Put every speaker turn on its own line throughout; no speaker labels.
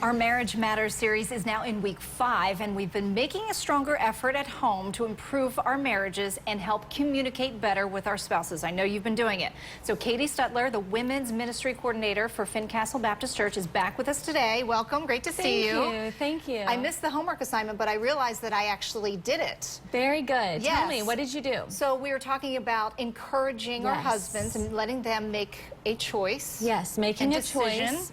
Our Marriage Matters series is now in week 5, and we've been making a stronger effort at home to improve our marriages and help communicate better with our spouses. I know you've been doing it. So Katie Stutler, the Women's Ministry Coordinator for Fincastle Baptist Church, is back with us today. Welcome. Great to see you.
Thank you.
I missed the homework assignment, but I realized that I actually did it.
Very good.
Yes.
Tell me, what did you do?
So we were talking about encouraging our husbands and letting them make a choice.
Yes, making a
decision.
choice.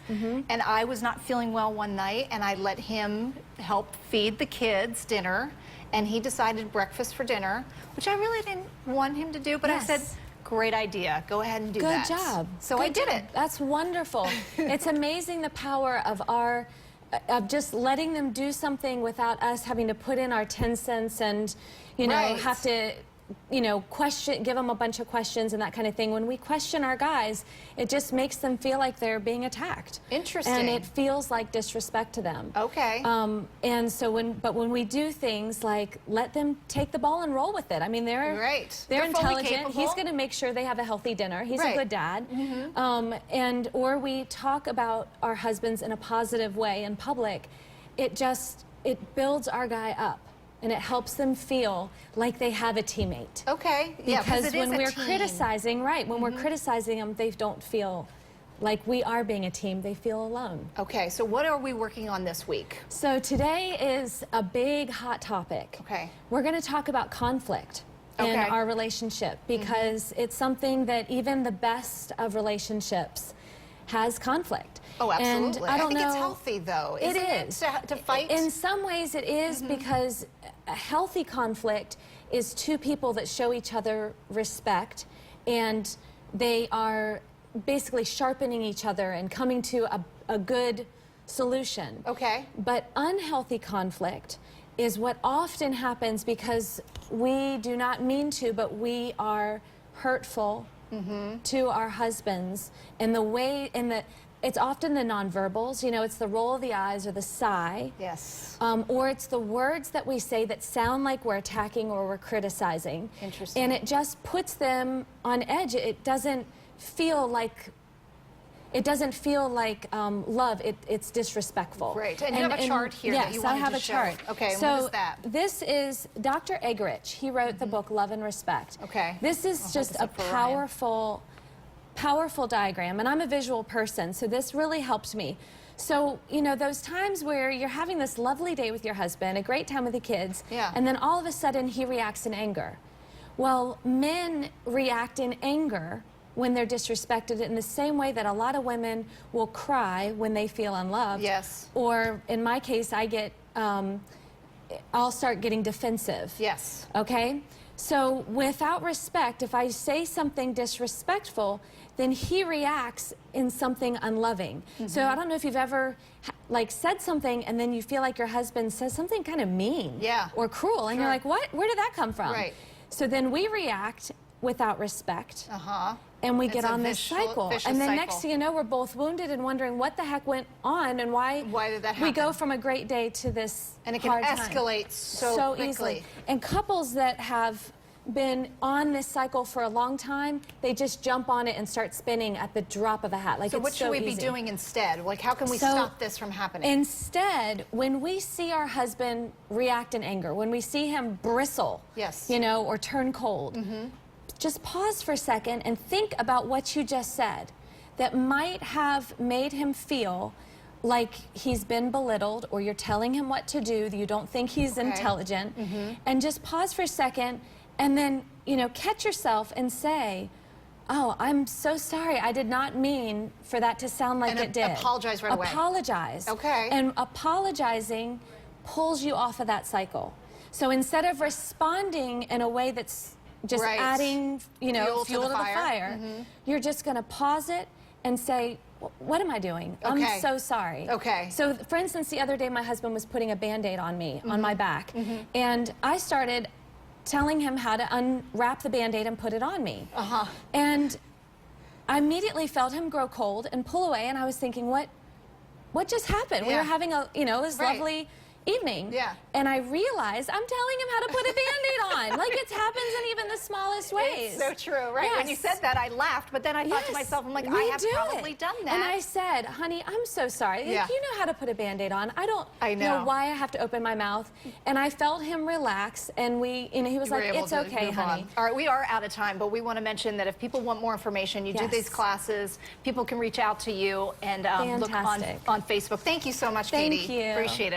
And I was not feeling well one night, and I let him help feed the kids dinner, and he decided breakfast for dinner, which I really didn't want him to do, but I said, great idea. Go ahead and do that.
Good job.
So I did it.
That's wonderful. It's amazing the power of of just letting them do something without us having to put in our 10 cents and, you know, have to, you know, give them a bunch of questions and that kind of thing. When we question our guys, it just makes them feel like they're being attacked.
Interesting.
And it feels like disrespect to them.
Okay.
And so when we do things like let them take the ball and roll with it. I mean, they're intelligent. He's going to make sure they have a healthy dinner. He's a good dad. Or we talk about our husbands in a positive way in public. It builds our guy up. And it helps them feel like they have a teammate.
Okay. Yeah,
because when we're criticizing, when we're criticizing them, they don't feel like we are being a team. They feel alone.
Okay, so what are we working on this week?
So today is a big hot topic.
Okay.
We're going to talk about conflict in our relationship because it's something that even the best of relationships has conflict.
Oh, absolutely.
And I don't know.
It's healthy, though. Isn't it to fight?
In some ways it is because a healthy conflict is two people that show each other respect, and they are basically sharpening each other and coming to a good solution.
Okay.
But unhealthy conflict is what often happens because we do not mean to, but we are hurtful to our husbands in the way, it's often the nonverbals, you know, it's the roll of the eyes or the sigh.
Yes.
Or it's the words that we say that sound like we're attacking or we're criticizing.
Interesting.
And it just puts them on edge. It doesn't feel like love. It's disrespectful.
Great. And you have a chart here that you wanted to show.
Yes, I have a chart.
Okay,
so
what is that?
This is Dr. Eggerichs. He wrote the book Love and Respect.
Okay.
This is just a powerful diagram, and I'm a visual person, so this really helped me. So, you know, those times where you're having this lovely day with your husband, a great time with the kids, and then all of a sudden he reacts in anger. Well, men react in anger when they're disrespected in the same way that a lot of women will cry when they feel unloved.
Yes.
Or in my case, I'll start getting defensive.
Yes.
Okay? So without respect, if I say something disrespectful, then he reacts in something unloving. So I don't know if you've ever said something and then you feel like your husband says something kind of mean or cruel, and you're like, what? Where did that come from? Right. So then we react without respect. And we get on this cycle. And then next thing you know, we're both wounded and wondering what the heck went on and why
did that happen?
We go from a great day to this
and it can
hard
escalate
time.
so quickly.
Easily. And couples that have been on this cycle for a long time, they just jump on it and start spinning at the drop of a hat. Like,
so what should we be doing instead? Like, how can we stop this from happening?
Instead, when we see our husband react in anger, when we see him bristle, you know, or turn cold, just pause for a second and think about what you just said that might have made him feel like he's been belittled, or you're telling him what to do, you don't think he's intelligent, and just pause for a second and then, you know, catch yourself and say, oh, I'm so sorry. I did not mean for that to sound like it did.
Apologize right away.
Apologize.
Okay.
And apologizing pulls you off of that cycle. So instead of responding in a way that's just adding, you know, fuel to the fire, you're just going to pause it and say, what am I doing? I'm so sorry. Okay. So, for instance, the other day my husband was putting a Band-Aid on me, on my back, and I started telling him how to unwrap the Band-Aid and put it on me. And I immediately felt him grow cold and pull away, and I was thinking, what just happened? We were having a, you know, it was lovely evening.
Yeah.
And I realized I'm telling him how to put a Band-Aid on. Like, it happens in even the smallest ways.
It's so true, right?
Yes.
When you said that, I laughed, but then I thought to myself, I'm like, I have probably done that.
And I said, honey, I'm so sorry. Like, you know how to put a Band-Aid on. I don't know why I have to open my mouth. And I felt him relax, and he was like, it's okay, honey.
All right, we are out of time, but we want to mention that if people want more information, you do these classes, people can reach out to you and look on Facebook. Thank you so much, Katie.
Thank you.
Appreciate it.